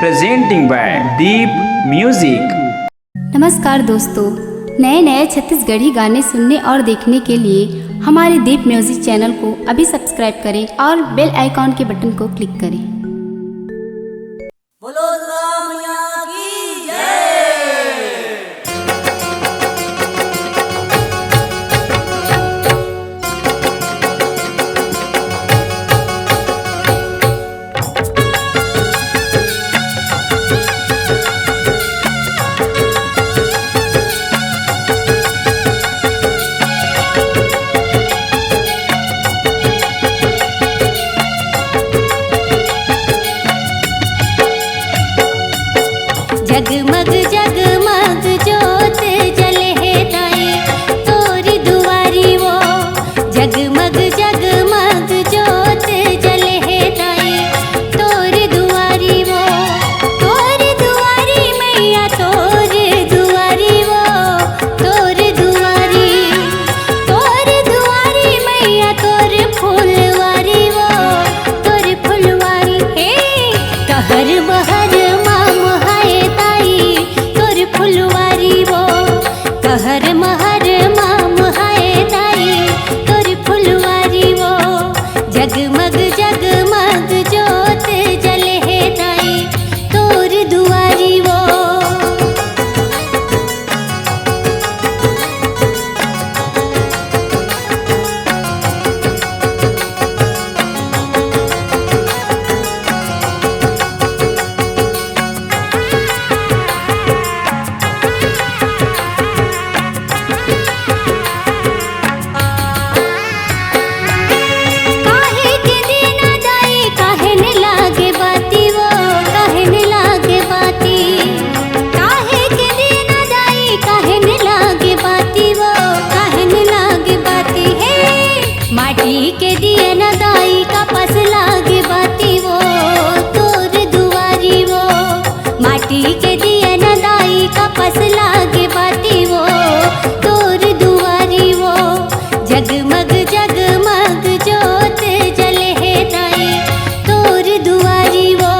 presenting by Deep Music। नमस्कार दोस्तों, नए नए छत्तीसगढ़ी गाने सुनने और देखने के लिए हमारे दीप म्यूजिक चैनल को अभी सब्सक्राइब करें और बेल आइकॉन के बटन को क्लिक करें। बोलो राम मैया की जय। जगमग जगमग जोत जले है ताई तोरी दुआरी वो। जगमग जगमग जोत जले है ताई तोरी दुआरी वो। तोरी दुआरी मैया तोरी दुआरी वो। तोरी दुआरी मैया तोरी फुलवारी वो। तोरी फुलवारी हे कहर बहर फुलवारी वो। कहर महर माम हाय ताई तोरी फुलवारी वो। जगमग जगमग जोत जले है ताई तोरी दुआरी वो। माटी के दिए न दाई का पस लागे बाती वो। तोर दुआरी वो। माटी के दिए न दाई का पस लागे बाती वो। तोर दुआरी वो। जगमग जगमग जोत जले है ताई तोर दुआरी वो।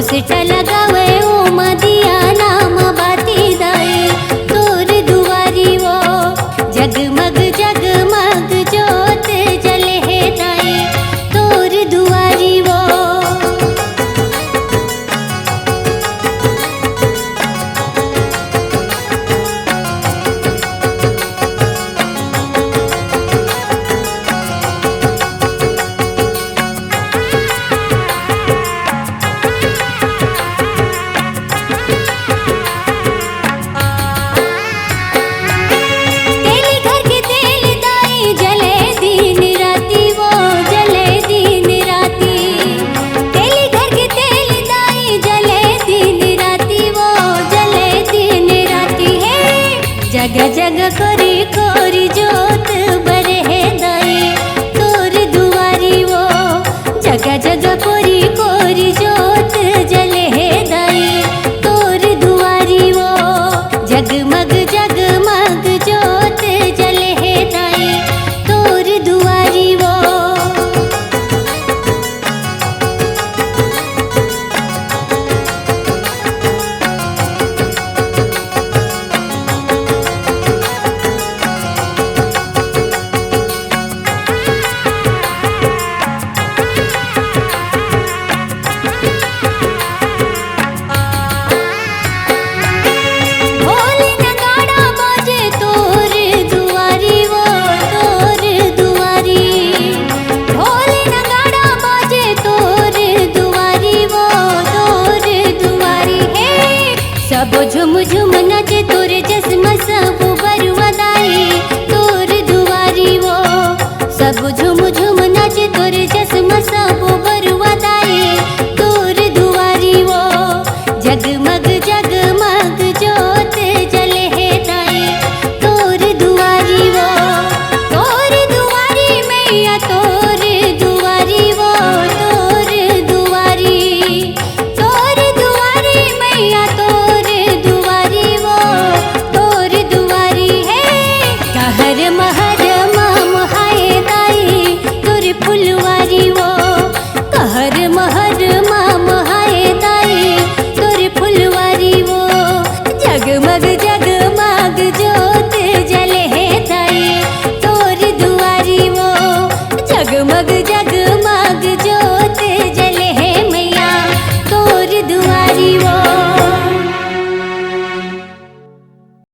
सिटा लगावे ओ मदिया नाम बाती दाई तोर दुआरी वो। जगमग जगमग जोत जले है ताई तोर दुआरी वो। जग जग कोरी कोरी जोत बरे है दाई तोर दुआरी वो। जग जग कोरी कोरी जोत जले है दाई तोर दुआरी वो। जगमग जगमग जोत जले है दाई तोर दुआरी वो। हो झुम झुम